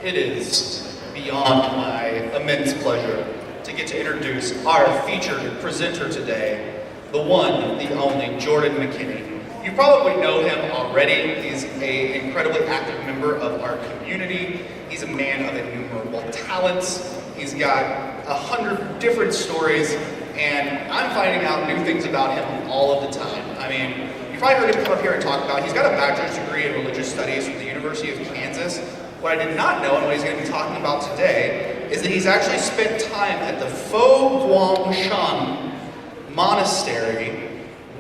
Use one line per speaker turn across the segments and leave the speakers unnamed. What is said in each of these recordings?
It is beyond my immense pleasure to get to introduce our featured presenter today, the one, the only, Jordan McKinney. You probably know him already. He's an incredibly active member of our community. He's a man of innumerable talents. He's got 100 different stories, and I'm finding out new things about him all of the time. I mean, you probably heard him come up here and talk about, he's got a bachelor's degree in religious studies from the University of Kansas. What I did not know, and what he's going to be talking about today, is that he's actually spent time at the Fo Guang Shan monastery,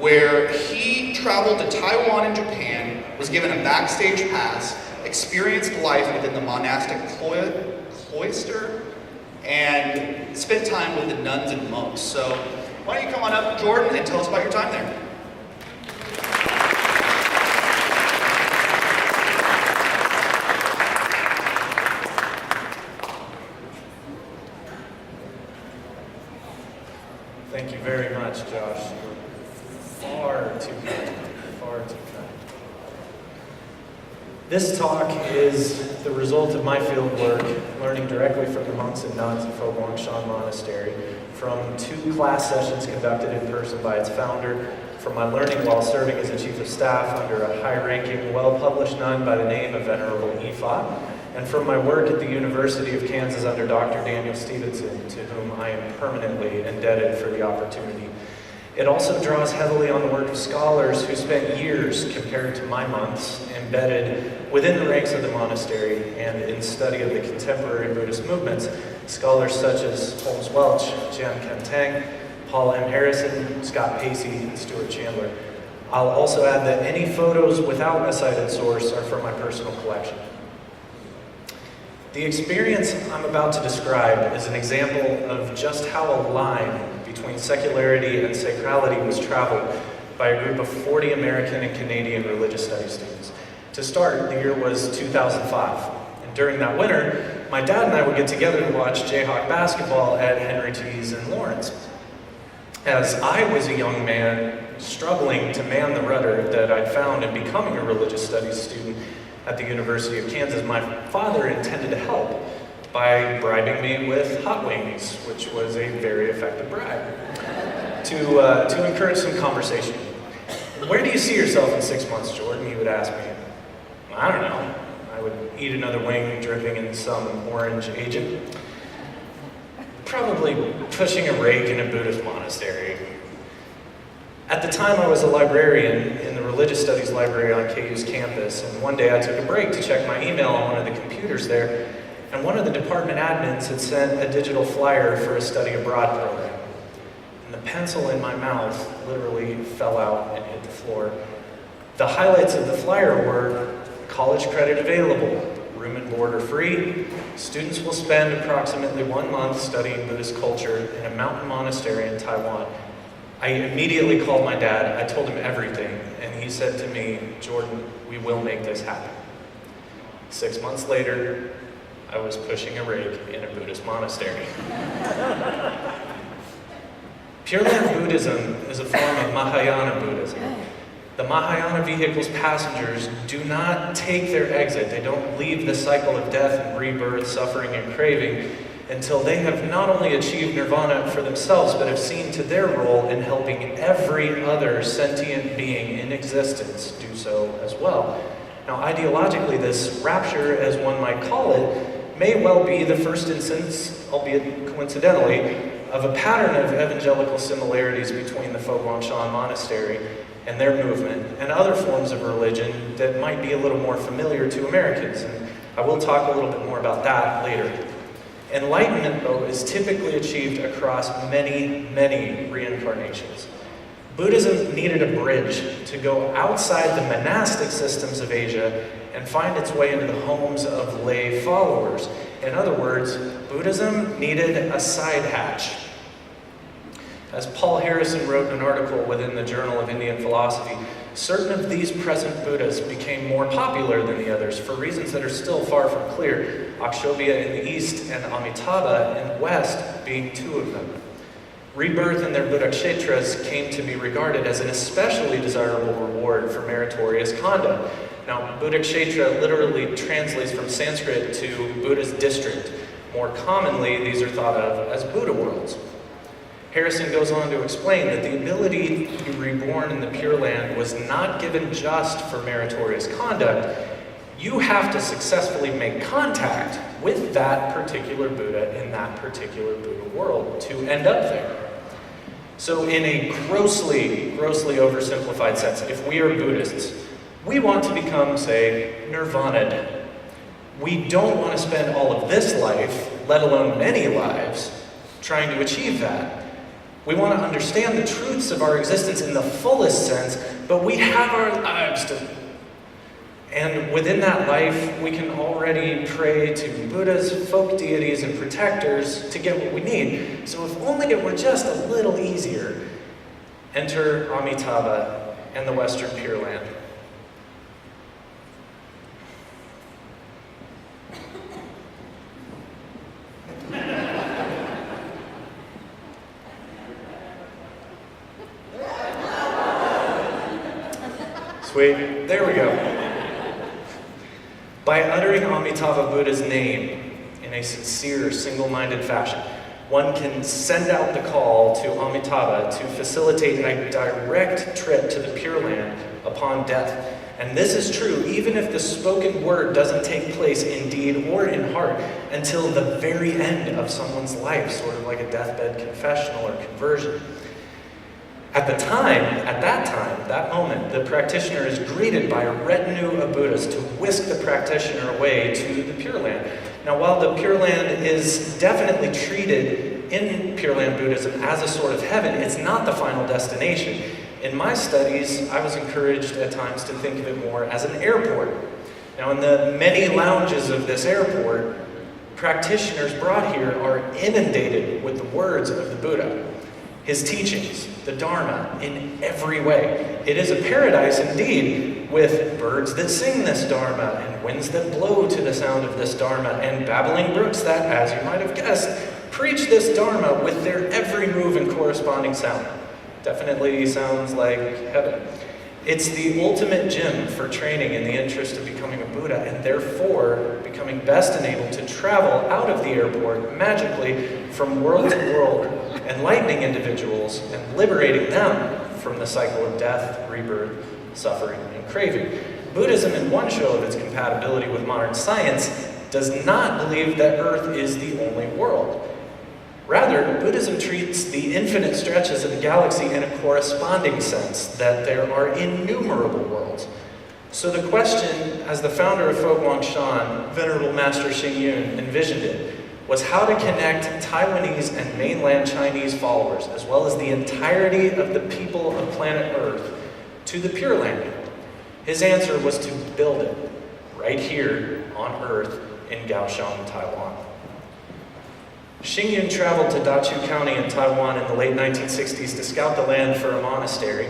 where he traveled to Taiwan and Japan, was given a backstage pass, experienced life within the monastic cloister, and spent time with the nuns and monks. So why don't you come on up, Jordan, and tell us about your time there.
Thank you very much, Josh. Far too kind. Far too kind. This talk is the result of my field work, learning directly from the monks and nuns at Fo Guang Shan Monastery, from 2 class sessions conducted in person by its founder, from my learning while serving as a chief of staff under a high-ranking, well-published nun by the name of Venerable Ifa, and from my work at the University of Kansas under Dr. Daniel Stevenson, to whom I am permanently indebted for the opportunity. It also draws heavily on the work of scholars who spent years, compared to my months, embedded within the ranks of the monastery and in study of the contemporary Buddhist movements. Scholars such as Holmes Welch, Jian Kentang, Paul M. Harrison, Scott Pacey, and Stuart Chandler. I'll also add that any photos without a cited source are from my personal collection. The experience I'm about to describe is an example of just how a line between secularity and sacrality was traveled by a group of 40 American and Canadian religious studies students. To start, the year was 2005, and during that winter, my dad and I would get together to watch Jayhawk basketball at Henry T's in Lawrence. As I was a young man struggling to man the rudder that I'd found in becoming a religious studies student at the University of Kansas, my father intended to help by bribing me with hot wings, which was a very effective bribe, to encourage some conversation. Where do you see yourself in 6 months, Jordan? He would ask me. I don't know. I would eat another wing dripping in some orange agent. Probably pushing a rake in a Buddhist monastery. At the time, I was a librarian in the religious studies library on KU's campus, and one day I took a break to check my email on one of the computers there, and one of the department admins had sent a digital flyer for a study abroad program. And the pencil in my mouth literally fell out and hit the floor. The highlights of the flyer were college credit available, room and board are free, students will spend approximately 1 month studying Buddhist culture in a mountain monastery in Taiwan. I immediately called my dad, I told him everything, and he said to me, Jordan, we will make this happen. 6 months later, I was pushing a rake in a Buddhist monastery. Pure Land Buddhism is a form of Mahayana Buddhism. The Mahayana vehicle's passengers do not take their exit. They don't leave the cycle of death and rebirth, suffering and craving until they have not only achieved nirvana for themselves, but have seen to their role in helping every other sentient being in existence do so as well. Now, ideologically, this rapture, as one might call it, may well be the first instance, albeit coincidentally, of a pattern of evangelical similarities between the Fo Guang Shan Monastery and their movement and other forms of religion that might be a little more familiar to Americans. And I will talk a little bit more about that later. Enlightenment, though, is typically achieved across many, many reincarnations. Buddhism needed a bridge to go outside the monastic systems of Asia and find its way into the homes of lay followers. In other words, Buddhism needed a side hatch. As Paul Harrison wrote in an article within the Journal of Indian Philosophy, certain of these present Buddhas became more popular than the others for reasons that are still far from clear, Akshobhya in the east and Amitabha in the west being 2 of them. Rebirth in their Buddha kshetras came to be regarded as an especially desirable reward for meritorious conduct. Now, Buddha Kshetra literally translates from Sanskrit to Buddha's district. More commonly, these are thought of as Buddha worlds. Harrison goes on to explain that the ability to be reborn in the Pure Land was not given just for meritorious conduct. You have to successfully make contact with that particular Buddha in that particular Buddha world to end up there. So in a grossly oversimplified sense, if we are Buddhists, we want to become, say, nirvana'd. We don't want to spend all of this life, let alone many lives, trying to achieve that. We want to understand the truths of our existence in the fullest sense, but we have our lives to... And within that life, we can already pray to Buddhas, folk deities, and protectors to get what we need. So if only it were just a little easier, enter Amitabha and the Western Pure Land. Sweet, there we go. By uttering Amitabha Buddha's name in a sincere, single-minded fashion, one can send out the call to Amitabha to facilitate a direct trip to the Pure Land upon death. And this is true even if the spoken word doesn't take place in deed or in heart until the very end of someone's life, sort of like a deathbed confessional or conversion. At that moment, the practitioner is greeted by a retinue of Buddhas to whisk the practitioner away to the Pure Land. Now, while the Pure Land is definitely treated in Pure Land Buddhism as a sort of heaven, it's not the final destination. In my studies, I was encouraged at times to think of it more as an airport. Now, in the many lounges of this airport, practitioners brought here are inundated with the words of the Buddha, his teachings, the Dharma, in every way. It is a paradise indeed, with birds that sing this Dharma, and winds that blow to the sound of this Dharma, and babbling brooks that, as you might have guessed, preach this Dharma with their every move and corresponding sound. Definitely sounds like heaven. It's the ultimate gym for training in the interest of becoming a Buddha, and therefore becoming best enabled to travel out of the airport magically from world to world, enlightening individuals and liberating them from the cycle of death, rebirth, suffering, and craving. Buddhism, in one show of its compatibility with modern science, does not believe that Earth is the only world. Rather, Buddhism treats the infinite stretches of the galaxy in a corresponding sense, that there are innumerable worlds. So the question, as the founder of Fo Guang Shan, Venerable Master Xing Yun, envisioned it, was how to connect Taiwanese and mainland Chinese followers, as well as the entirety of the people of planet Earth, to the Pure Land. His answer was to build it, right here on Earth in Kaohsiung, Taiwan. Xing Yun traveled to Dachu County in Taiwan in the late 1960s to scout the land for a monastery.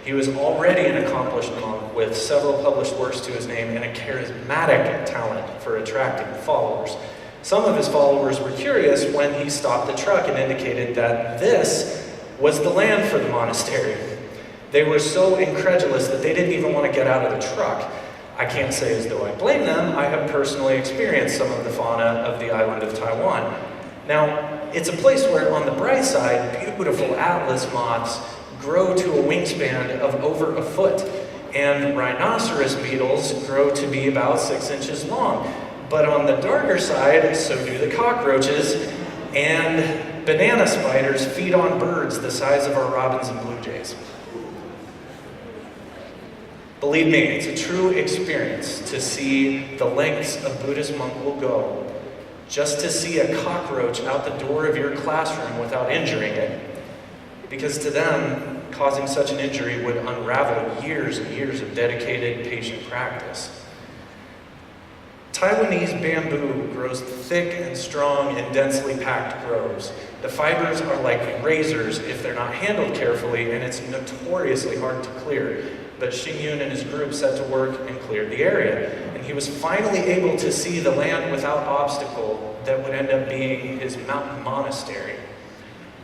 He was already an accomplished monk with several published works to his name and a charismatic talent for attracting followers. Some of his followers were curious when he stopped the truck and indicated that this was the land for the monastery. They were so incredulous that they didn't even want to get out of the truck. I can't say as though I blame them. I have personally experienced some of the fauna of the island of Taiwan. Now, it's a place where, on the bright side, beautiful atlas moths grow to a wingspan of over a foot, and rhinoceros beetles grow to be about 6 inches long. But on the darker side, so do the cockroaches, and banana spiders feed on birds the size of our robins and blue jays. Believe me, it's a true experience to see the lengths a Buddhist monk will go just to see a cockroach out the door of your classroom without injuring it, because to them, causing such an injury would unravel years and years of dedicated, patient practice. Taiwanese bamboo grows thick and strong in densely packed groves. The fibers are like razors if they're not handled carefully, and it's notoriously hard to clear. But Xing Yun and his group set to work and cleared the area, and he was finally able to see the land without obstacle that would end up being his mountain monastery.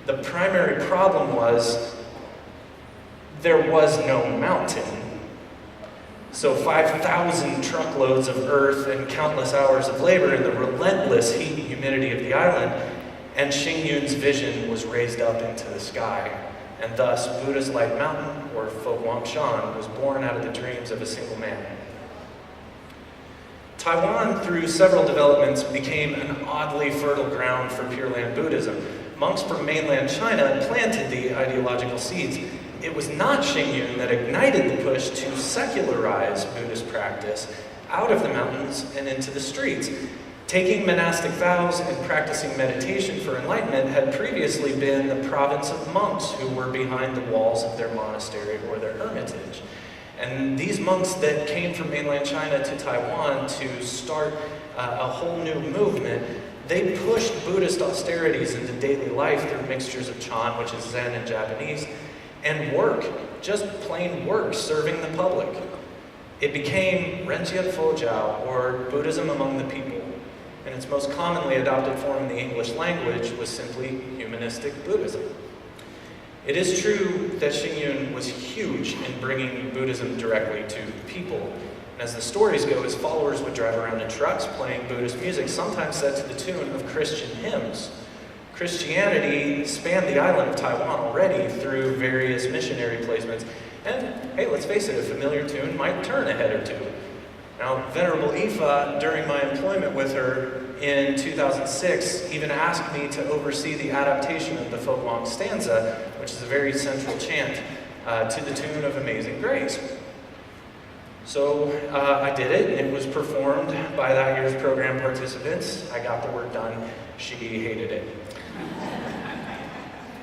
The primary problem was there was no mountain. So 5,000 truckloads of earth and countless hours of labor in the relentless heat and humidity of the island, and Xingyun's vision was raised up into the sky. And thus, Buddha's Light Mountain, or Fo Guang Shan, was born out of the dreams of a single man. Taiwan, through several developments, became an oddly fertile ground for Pure Land Buddhism. Monks from mainland China planted the ideological seeds. It was not Xingyun that ignited the push to secularize Buddhist practice out of the mountains and into the streets. Taking monastic vows and practicing meditation for enlightenment had previously been the province of monks who were behind the walls of their monastery or their hermitage. And these monks that came from mainland China to Taiwan to start a whole new movement, they pushed Buddhist austerities into daily life through mixtures of Chan, which is Zen and Japanese, and work, just plain work, serving the public. It became Renjia Fojiao, or Buddhism among the people, and its most commonly adopted form in the English language was simply humanistic Buddhism. It is true that Xingyun was huge in bringing Buddhism directly to the people. And as the stories go, his followers would drive around in trucks playing Buddhist music, sometimes set to the tune of Christian hymns. Christianity spanned the island of Taiwan already through various missionary placements. And hey, let's face it, a familiar tune might turn a head or two. Now, Venerable Ifa, during my employment with her in 2006, even asked me to oversee the adaptation of the Fo Guang stanza, which is a very central chant, to the tune of Amazing Grace. So I did it, and it was performed by that year's program participants. I got the work done. She hated it.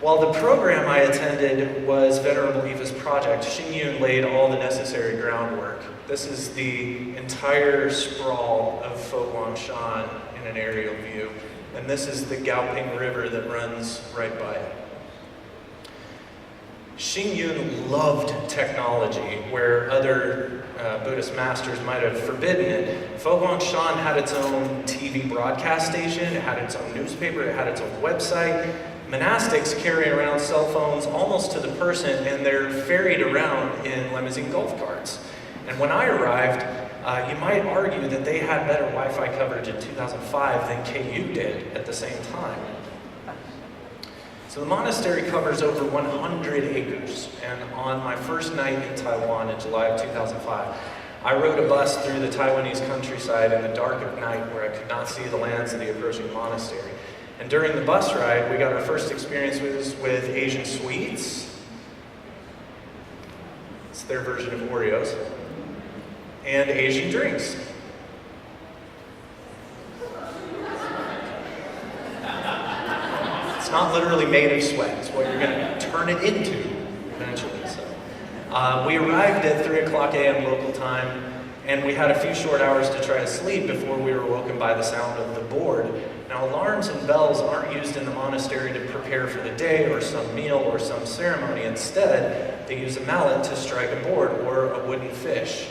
While the program I attended was Venerable Ifa's project, Xingyun laid all the necessary groundwork. This is the entire sprawl of Fo Guang Shan in an aerial view, and this is the Gaoping River that runs right by it. Xingyun loved technology, where other Buddhist masters might have forbidden it. Fo Guang Shan had its own TV broadcast station, it had its own newspaper, it had its own website. Monastics carry around cell phones almost to the person, and they're ferried around in limousine golf carts. And when I arrived, you might argue that they had better Wi-Fi coverage in 2005 than KU did at the same time. So the monastery covers over 100 acres, and on my first night in Taiwan in July of 2005, I rode a bus through the Taiwanese countryside in the dark of night where I could not see the lands of the approaching monastery. And during the bus ride, we got our first experiences with Asian sweets. It's their version of Oreos. And Asian drinks. It's not literally made of sweat. It's what you're going to turn it into eventually. So, we arrived at 3 o'clock a.m. local time, and we had a few short hours to try to sleep before we were woken by the sound of the board. Now, alarms and bells aren't used in the monastery to prepare for the day or some meal or some ceremony. Instead, they use a mallet to strike a board or a wooden fish.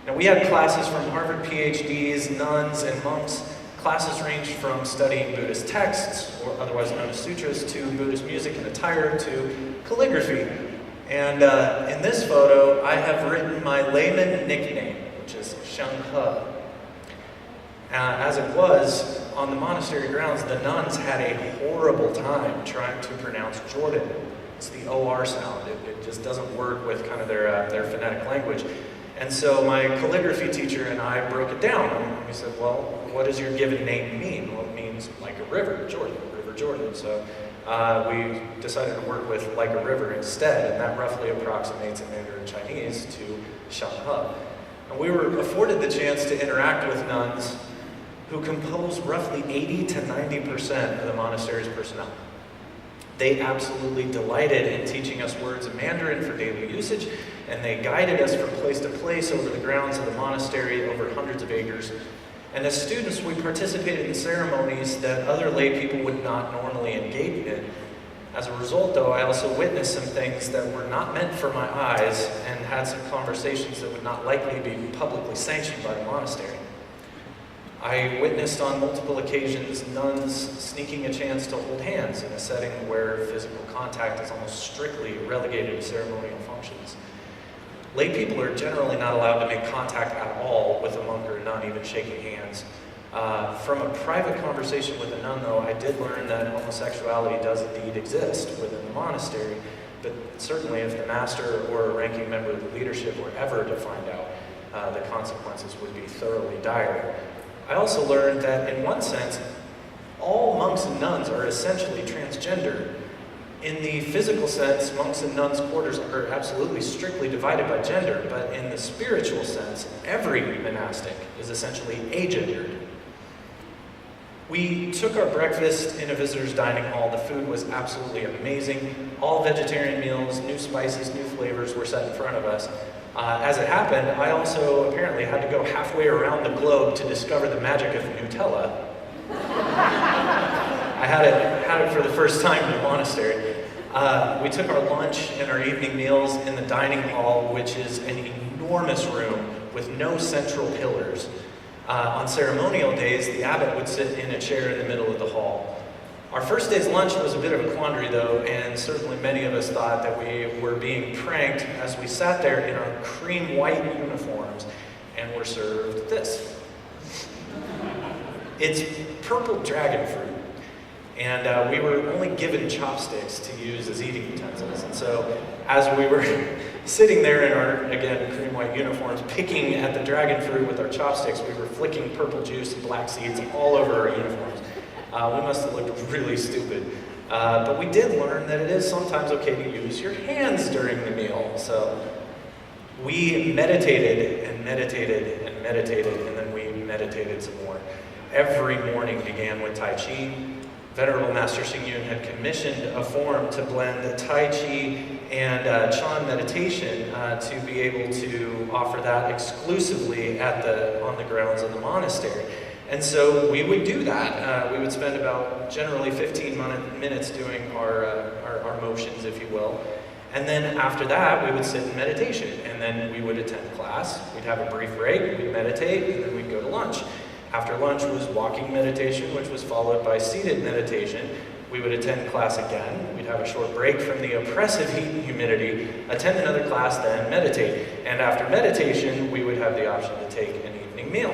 Now, we had classes from Harvard PhDs, nuns, and monks. Classes ranged from studying Buddhist texts, or otherwise known as sutras, to Buddhist music and attire, to calligraphy. And in this photo, I have written my layman nickname, which is Sheng He. As it was, on the monastery grounds, the nuns had a horrible time trying to pronounce Jordan. It's the OR sound. It just doesn't work with kind of their phonetic language. And so my calligraphy teacher and I broke it down. And we said, well, what does your given name mean? Well, it means like a river, Jordan, River Jordan. So we decided to work with like a river instead, and that roughly approximates in Mandarin Chinese to Sheng He. And we were afforded the chance to interact with nuns who compose roughly 80 to 90% of the monastery's personnel. They absolutely delighted in teaching us words in Mandarin for daily usage, and they guided us from place to place over the grounds of the monastery over hundreds of acres. And as students, we participated in ceremonies that other lay people would not normally engage in. As a result, though, I also witnessed some things that were not meant for my eyes and had some conversations that would not likely be publicly sanctioned by the monastery. I witnessed on multiple occasions nuns sneaking a chance to hold hands in a setting where physical contact is almost strictly relegated to ceremonial functions. Lay people are generally not allowed to make contact at all with a monk or a nun, even shaking hands. From a private conversation with a nun, though, I did learn that homosexuality does indeed exist within the monastery, but certainly if the master or a ranking member of the leadership were ever to find out, the consequences would be thoroughly dire. I also learned that, in one sense, all monks and nuns are essentially transgender. In the physical sense, monks and nuns' quarters are absolutely strictly divided by gender, but in the spiritual sense, every monastic is essentially agendered. We took our breakfast in a visitor's dining hall. The food was absolutely amazing. All vegetarian meals, new spices, new flavors were set in front of us. As it happened, I also apparently had to go halfway around the globe to discover the magic of Nutella. I had it for the first time in the monastery. We took our lunch and our evening meals in the dining hall, which is an enormous room with no central pillars. On ceremonial days, the abbot would sit in a chair in the middle of the hall. Our first day's lunch was a bit of a quandary, though, and certainly many of us thought that we were being pranked as we sat there in our cream white uniforms and were served this. It's purple dragon fruit, and we were only given chopsticks to use as eating utensils. And so, as we were sitting there in our, again, cream white uniforms, picking at the dragon fruit with our chopsticks, we were flicking purple juice and black seeds all over our uniforms. We must have looked really stupid. But we did learn that it is sometimes okay to use your hands during the meal. So we meditated and meditated and meditated, and then we meditated some more. Every morning began with Tai Chi. Venerable Master Xing Yun had commissioned a form to blend Tai Chi and Chan meditation to be able to offer that exclusively on the grounds of the monastery. And so we would do that. We would spend about generally 15 minutes doing our motions, if you will. And then after that, we would sit in meditation. And then we would attend class. We'd have a brief break, we'd meditate, and then we'd go to lunch. After lunch was walking meditation, which was followed by seated meditation. We would attend class again. We'd have a short break from the oppressive heat and humidity, attend another class, then meditate. And after meditation, we would have the option to take an evening meal.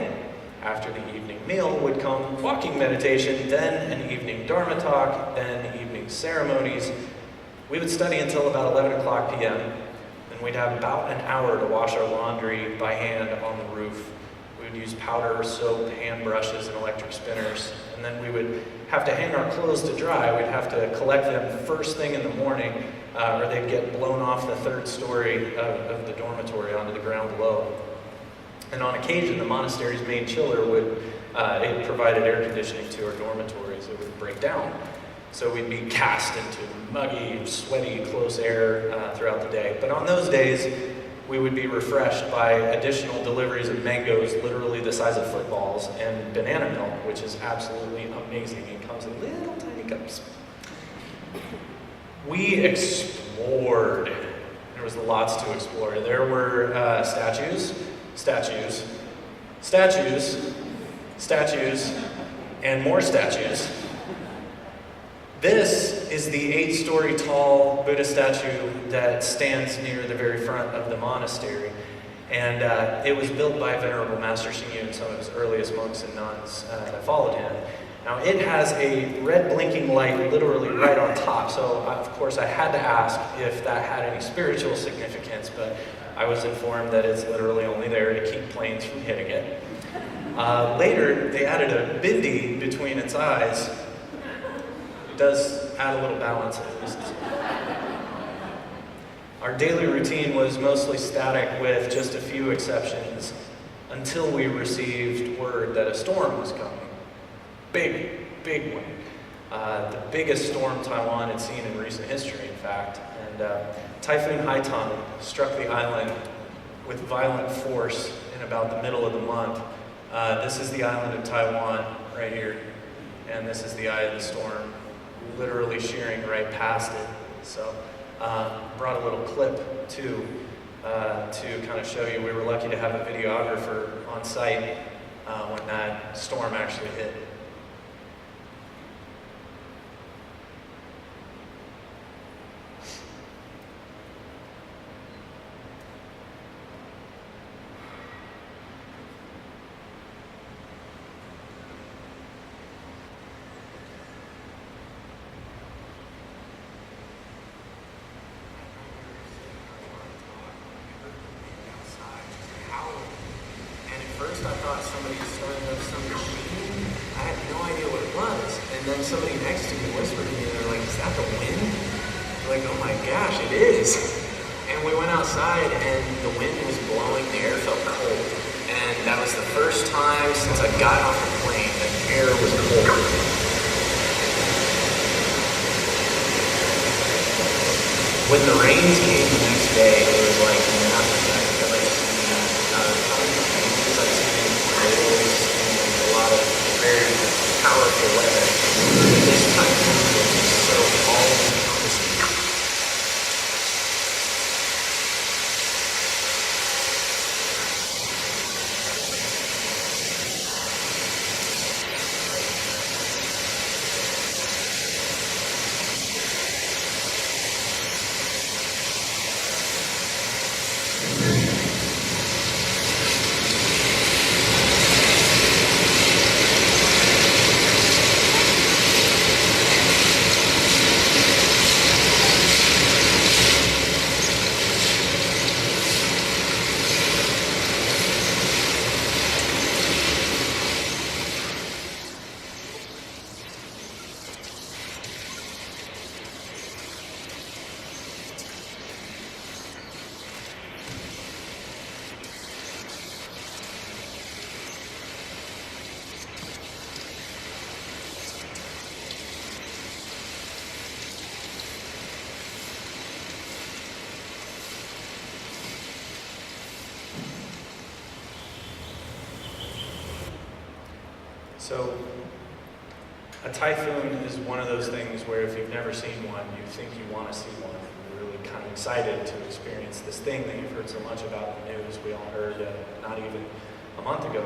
After the evening meal would come walking meditation, then an evening Dharma talk, then evening ceremonies. We would study until about 11 o'clock p.m. Then we'd have about an hour to wash our laundry by hand on the roof. We would use powder, soap, hand brushes, and electric spinners. And then we would have to hang our clothes to dry. We'd have to collect them first thing in the morning, or they'd get blown off the third story of the dormitory onto the ground below. And on occasion, the monastery's main chiller it provided air conditioning to our dormitories. It would break down. So we'd be cast into muggy, sweaty, close air throughout the day. But on those days, we would be refreshed by additional deliveries of mangoes, literally the size of footballs, and banana milk, which is absolutely amazing. It comes in little tiny cups. We explored. There was lots to explore. There were statues, and more statues. This is the 8-story tall Buddha statue that stands near the very front of the monastery. And it was built by Venerable Master Xing Yun, some of his earliest monks and nuns that followed him. Now it has a red blinking light literally right on top, so of course I had to ask if that had any spiritual significance, but I was informed that it's literally only there to keep planes from hitting it. Later, they added a bindi between its eyes. It does add a little balance at least. Our daily routine was mostly static with just a few exceptions until we received word that a storm was coming. Big one. The biggest storm Taiwan had seen in recent history, in fact. And Typhoon Haitan struck the island with violent force in about the middle of the month. This is the island of Taiwan right here, and this is the eye of the storm, literally shearing right past it. So brought a little clip too to kind of show you. We were lucky to have a videographer on site when that storm actually hit. then somebody next to me whispered to me, they're like, is that the wind? We're like, oh my gosh, it is. And we went outside and the wind was blowing, the air felt cold. And that was the first time since I got off the plane that the air was cold. When the rains came the next day, it was like nothing I could ever seen. It was like seeing tornadoes and a lot of very powerful weather. But this typhoon was just so all-encompassing. So, a typhoon is one of those things where if you've never seen one, you think you want to see one. You're really kind of excited to experience this thing that you've heard so much about in the news. We all heard, not even a month ago,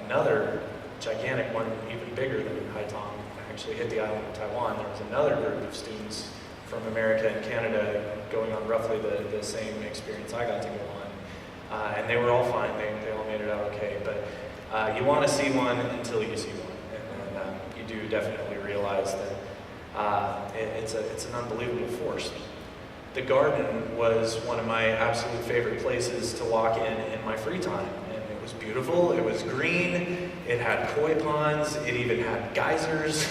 another gigantic one, even bigger than Haitong, actually hit the island of Taiwan. There was another group of students from America and Canada going on roughly the same experience I got to go on. And they were all fine. They all made it out okay. But you want to see one until you see one, and then you do definitely realize that it's an unbelievable force. The garden was one of my absolute favorite places to walk in my free time, and it was beautiful, it was green, it had koi ponds, it even had geysers.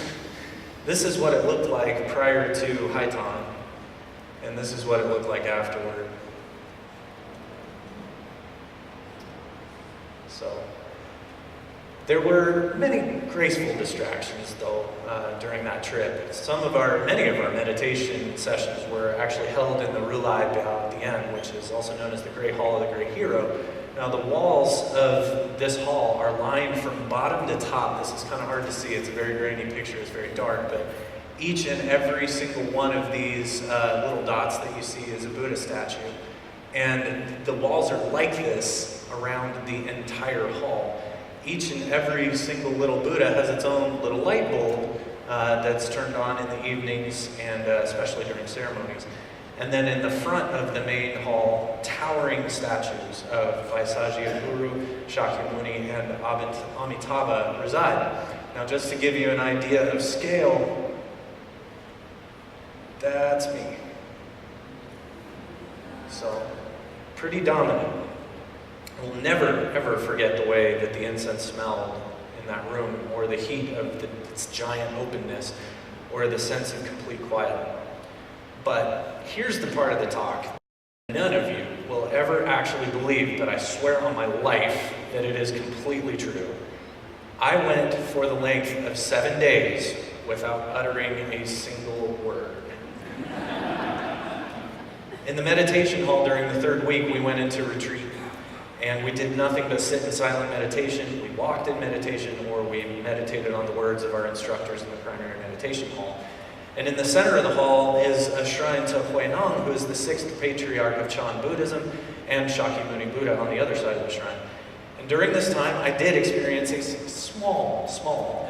This is what it looked like prior to Haitong, and this is what it looked like afterward. So, there were many graceful distractions, though, during that trip. Many of our meditation sessions were actually held in the Rulai BLIA, which is also known as the Great Hall of the Great Hero. Now, the walls of this hall are lined from bottom to top. This is kind of hard to see. It's a very grainy picture. It's very dark, but each and every single one of these little dots that you see is a Buddha statue. And the walls are like this around the entire hall. Each and every single little Buddha has its own little light bulb that's turned on in the evenings and especially during ceremonies. And then in the front of the main hall, towering statues of Vaisajya Guru, Shakyamuni, and Amitabha reside. Now, just to give you an idea of scale, that's me. So, pretty dominant. I will never, ever forget the way that the incense smelled in that room, or the heat of its giant openness, or the sense of complete quiet. But here's the part of the talk. None of you will ever actually believe, but I swear on my life that it is completely true. I went for the length of 7 days without uttering a single word. In the meditation hall during the third week, we went into retreat. And we did nothing but sit in silent meditation. We walked in meditation, or we meditated on the words of our instructors in the primary meditation hall. And in the center of the hall is a shrine to Huineng, who is the 6th patriarch of Chan Buddhism, and Shakyamuni Buddha on the other side of the shrine. And during this time, I did experience a small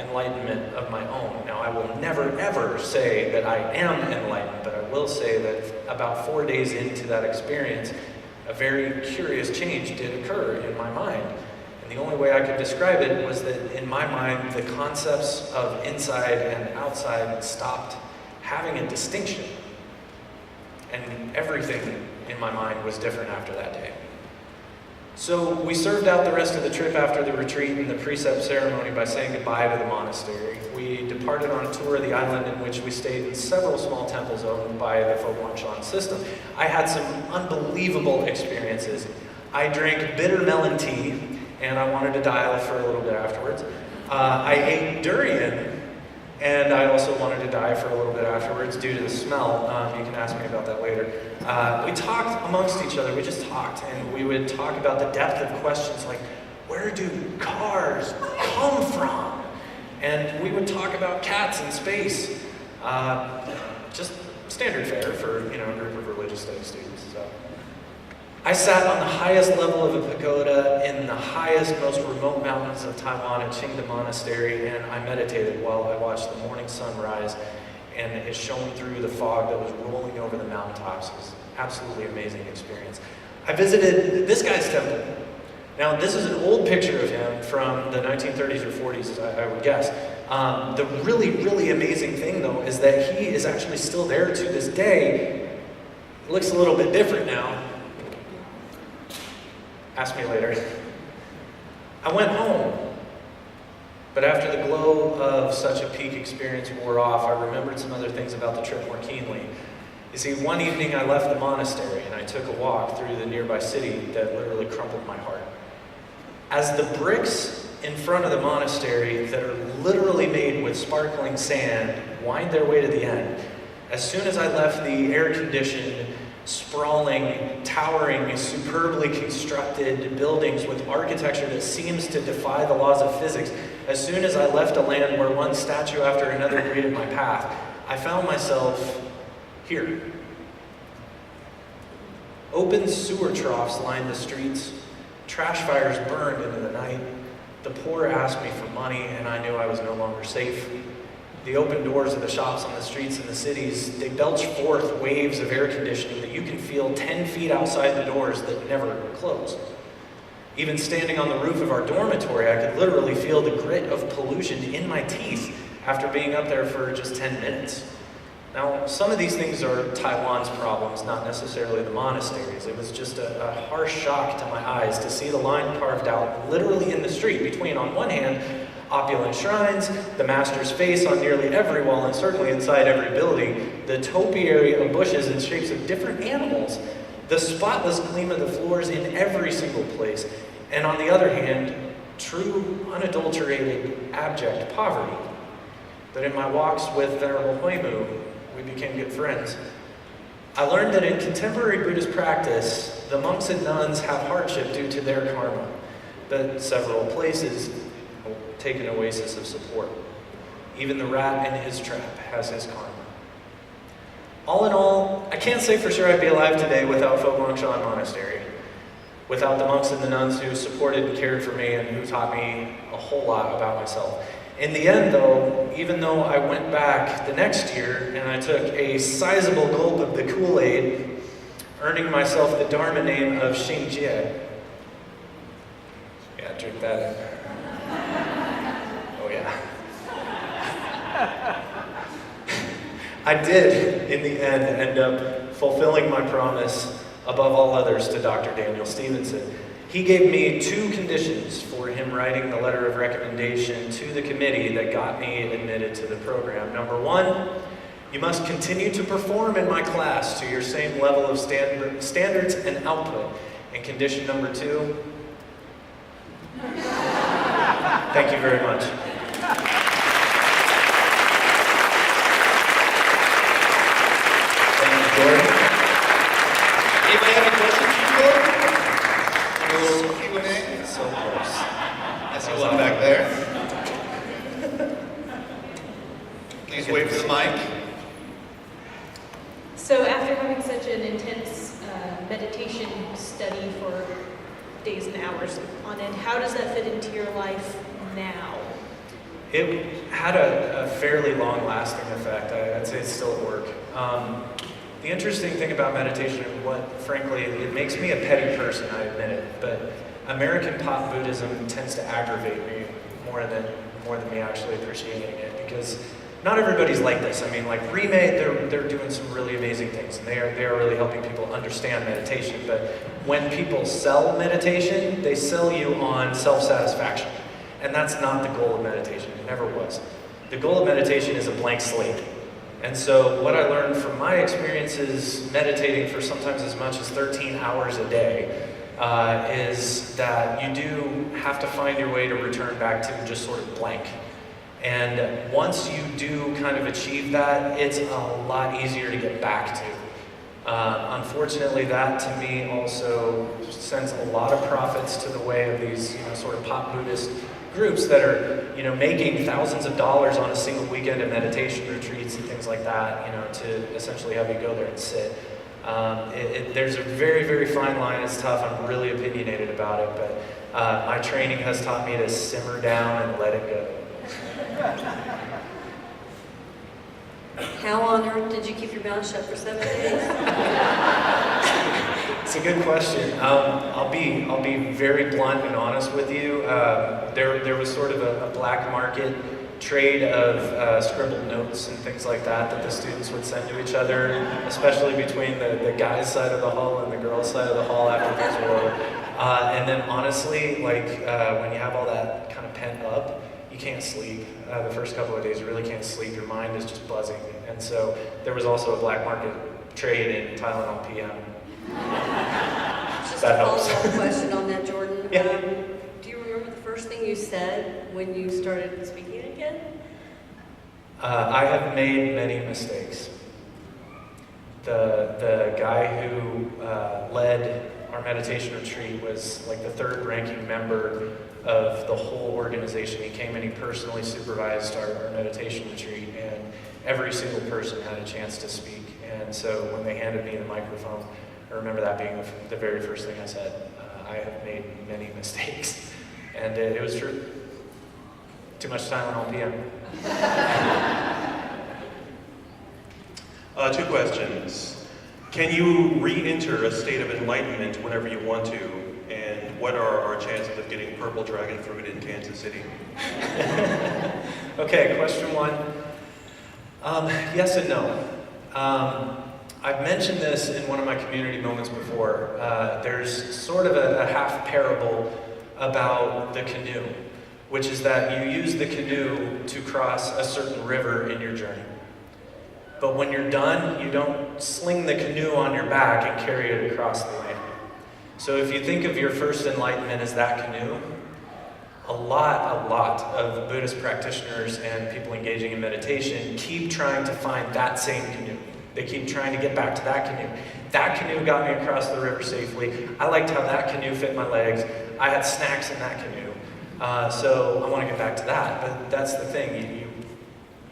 enlightenment of my own. Now, I will never, ever say that I am enlightened, but I will say that about 4 days into that experience, a very curious change did occur in my mind. And the only way I could describe it was that in my mind, the concepts of inside and outside stopped having a distinction. And everything in my mind was different after that day. So we served out the rest of the trip after the retreat and the precept ceremony by saying goodbye to the monastery. We departed on a tour of the island in which we stayed in several small temples owned by the Fo Guang Shan system. I had some unbelievable experiences. I drank bitter melon tea, and I wanted to dial for a little bit afterwards. I ate durian, and I also wanted to die for a little bit afterwards due to the smell. You can ask me about that later. We talked amongst each other. We just talked, and we would talk about the depth of questions like, where do cars come from? And we would talk about cats in space. Just standard fare for a group of religious studies students. So. I sat on the highest level of a pagoda in the highest, most remote mountains of Taiwan at Jingtu Monastery, and I meditated while I watched the morning sun rise, and it shone through the fog that was rolling over the mountaintops. It was an absolutely amazing experience. I visited this guy's temple. Now, this is an old picture of him from the 1930s or 40s, I would guess. The really, really amazing thing, though, is that he is actually still there to this day. It looks a little bit different now. Ask me later. I went home, but after the glow of such a peak experience wore off, I remembered some other things about the trip more keenly. You see, one evening I left the monastery and I took a walk through the nearby city that literally crumpled my heart. As the bricks in front of the monastery that are literally made with sparkling sand wind their way to the end, as soon as I left the air-conditioned, sprawling, towering, superbly constructed buildings with architecture that seems to defy the laws of physics, as soon as I left a land where one statue after another greeted my path, I found myself here. Open sewer troughs lined the streets, trash fires burned into the night, the poor asked me for money and I knew I was no longer safe. The open doors of the shops on the streets in the cities, they belch forth waves of air conditioning that you can feel 10 feet outside the doors that never close. Even standing on the roof of our dormitory, I could literally feel the grit of pollution in my teeth after being up there for just 10 minutes. Now, some of these things are Taiwan's problems, not necessarily the monasteries. It was just a harsh shock to my eyes to see the line carved out literally in the street between, on one hand, opulent shrines, the master's face on nearly every wall and certainly inside every building, the topiary of bushes in shapes of different animals, the spotless gleam of the floors in every single place, and on the other hand, true, unadulterated, abject poverty. But in my walks with Venerable Huimu, we became good friends. I learned that in contemporary Buddhist practice, the monks and nuns have hardship due to their karma, but several places take an oasis of support. Even the rat in his trap has his karma. All in all, I can't say for sure I'd be alive today without Fo Guang Shan Monastery, without the monks and the nuns who supported and cared for me and who taught me a whole lot about myself. In the end, though, even though I went back the next year and I took a sizable gulp of the Kool-Aid, earning myself the Dharma name of Xingjie. Yeah, drink that in. Oh yeah. I did, in the end, end up fulfilling my promise above all others to Dr. Daniel Stevenson. He gave me 2 conditions for him writing the letter of recommendation to the committee that got me admitted to the program. Number 1, you must continue to perform in my class to your same level of standards and output. And condition number 2, thank you very much. Thank you, Jordan.
Anybody have any questions for Jordan? Q&A?
So close.
I see one back there. Please wait for the mic.
So after having such an intense meditation study for days and hours on end, how does that fit into your life now?
It had a fairly long-lasting effect. I'd say it's still at work. The interesting thing about meditation, and what, frankly, it makes me a petty person, I admit it, but American pop Buddhism tends to aggravate me more than me actually appreciating it, because not everybody's like this. I mean, like Remade, they're doing some really amazing things, and they are really helping people understand meditation. But when people sell meditation, they sell you on self-satisfaction, and that's not the goal of meditation. It never was. The goal of meditation is a blank slate. And so what I learned from my experiences meditating for sometimes as much as 13 hours a day is that you do have to find your way to return back to just sort of blank. And once you do kind of achieve that, it's a lot easier to get back to. Unfortunately, that to me also sends a lot of profits to the way of these, sort of pop Buddhist groups that are, making thousands of dollars on a single weekend of meditation retreats and things like that, to essentially have you go there and sit. There's a very, very fine line. It's tough. I'm really opinionated about it, but my training has taught me to simmer down and let it go.
How on earth did you keep your mouth shut for 7 days?
It's a good question. I'll be very blunt and honest with you. There was sort of a black market trade of scribbled notes and things like that the students would send to each other, especially between the guys' side of the hall and the girls' side of the hall after things were over. And then honestly, when you have all that kind of pent up, you can't sleep. The first couple of days you really can't sleep. Your mind is just buzzing. And so there was also a black market trade in Tylenol PM.
Just
That
a
helps.
follow-up question on that, Jordan.
Yeah.
Do you remember the first thing you said when you started speaking again?
I have made many mistakes. The guy who led our meditation retreat was like the third ranking member of the whole organization. He came and he personally supervised our meditation retreat, and every single person had a chance to speak. And so when they handed me the microphone, I remember that being the very first thing I said. I have made many mistakes. And it was true. Too much Tylenol PM.
2 questions. Can you re-enter a state of enlightenment whenever you want to? And what are our chances of getting purple dragon fruit in Kansas City?
Okay, question 1. Yes and no. I've mentioned this in one of my community moments before. There's sort of a half parable about the canoe, which is that you use the canoe to cross a certain river in your journey. But when you're done, you don't sling the canoe on your back and carry it across the lake. So if you think of your first enlightenment as that canoe, a lot of Buddhist practitioners and people engaging in meditation keep trying to find that same canoe. They keep trying to get back to that canoe. That canoe got me across the river safely. I liked how that canoe fit my legs. I had snacks in that canoe. So I want to get back to that. But that's the thing.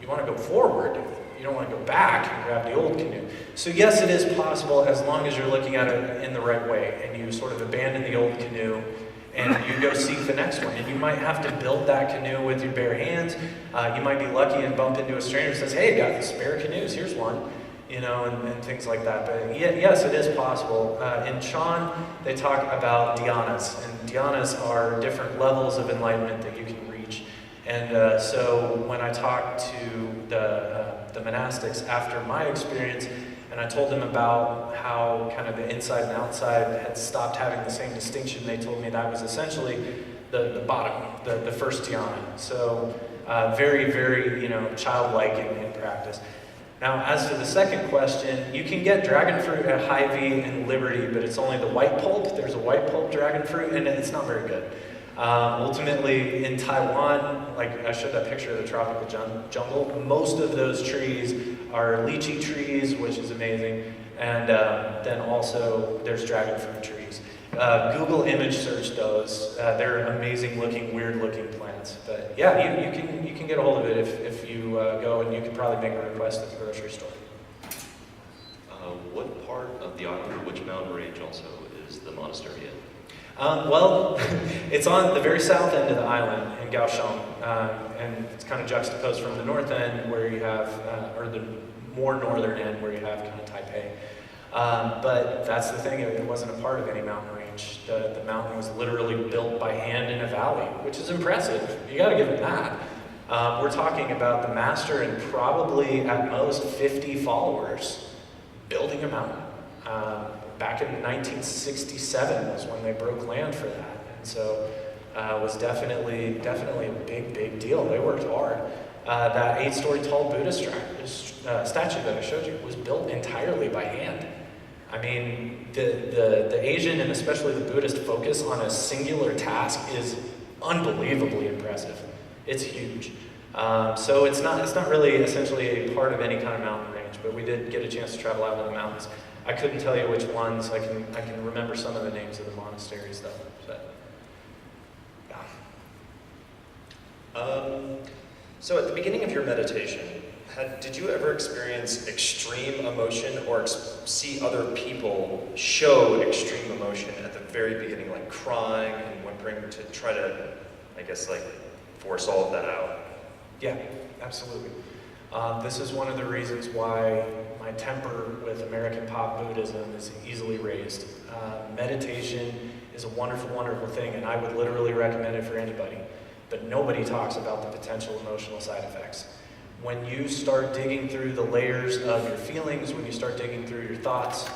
You want to go forward. You don't want to go back and grab the old canoe. So yes, it is possible as long as you're looking at it in the right way and you sort of abandon the old canoe and you go seek the next one. And you might have to build that canoe with your bare hands. You might be lucky and bump into a stranger who says, hey, got spare canoes, here's one. And things like that. But yes, it is possible. In Chan, they talk about dhyanas, and dhyanas are different levels of enlightenment that you can reach. And so when I talked to the monastics after my experience, and I told them about how kind of the inside and outside had stopped having the same distinction, they told me that was essentially the bottom, the first dhyana. So very, very, childlike in practice. Now, as to the second question, you can get dragon fruit at Hy-Vee and Liberty, but it's only the white pulp. There's a white pulp dragon fruit, and it's not very good. Ultimately, in Taiwan, like I showed that picture of the tropical jungle, most of those trees are lychee trees, which is amazing, and then also there's dragon fruit trees. Google image search those. They're amazing looking, weird looking plants. But yeah, you can get a hold of it if you go, and you can probably make a request at the grocery store.
What part of the island, or which mountain range also is the monastery in?
Well, it's on the very south end of the island in Kaohsiung, and it's kind of juxtaposed from the north end where you have, or the more northern end where you have kind of Taipei. But that's the thing, it wasn't a part of any mountain range. The mountain was literally built by hand in a valley, which is impressive. You got to give them that. We're talking about the master and probably at most 50 followers building a mountain. Back in 1967 was when they broke land for that. And so it was definitely a big deal. They worked hard. That 8-story tall Buddha statue that I showed you was built entirely by hand. I mean, the Asian and especially the Buddhist focus on a singular task is unbelievably impressive. It's huge. So it's not really essentially a part of any kind of mountain range, but we did get a chance to travel out in the mountains. I couldn't tell you which ones. I can remember some of the names of the monasteries though. But, yeah.
So at the beginning of your meditation, did you ever experience extreme emotion or see other people show extreme emotion at the very beginning, like crying and whimpering to try to, I guess, like force all of that out?
Yeah, absolutely. This is one of the reasons why my temper with American pop Buddhism is easily raised. Meditation is a wonderful, wonderful thing, and I would literally recommend it for anybody. But nobody talks about the potential emotional side effects. When you start digging through the layers of your feelings, when you start digging through your thoughts,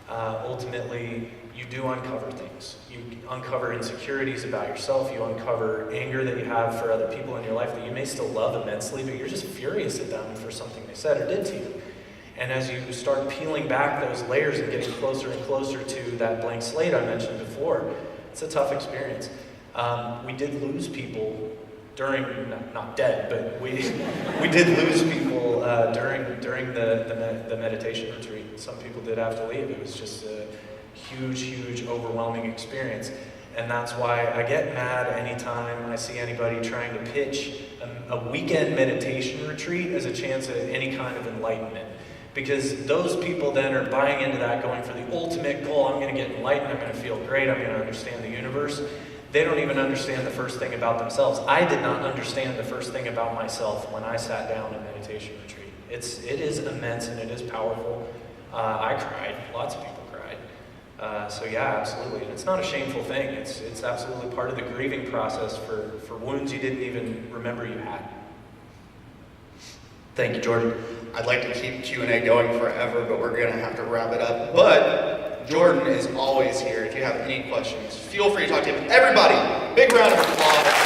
ultimately you do uncover things. You uncover insecurities about yourself, you uncover anger that you have for other people in your life that you may still love immensely, but you're just furious at them for something they said or did to you. And as you start peeling back those layers and getting closer and closer to that blank slate I mentioned before, it's a tough experience. We did lose people during, not dead, but we did lose people during the meditation retreat. Some people did have to leave. It was just a huge, overwhelming experience. And that's why I get mad anytime I see anybody trying to pitch a weekend meditation retreat as a chance at any kind of enlightenment. Because those people then are buying into that, going for the ultimate goal. I'm going to get enlightened, I'm going to feel great, I'm going to understand the universe. They don't even understand the first thing about themselves. I did not understand the first thing about myself when I sat down in meditation retreat. It is immense and it is powerful. I cried. Lots of people cried. So yeah, absolutely. And it's not a shameful thing. It's absolutely part of the grieving process for wounds you didn't even remember you had.
Thank you, Jordan. I'd like to keep Q&A going forever, but we're going to have to wrap it up. But Jordan is always here. If you have any questions, feel free to talk to him. Everybody, big round of applause.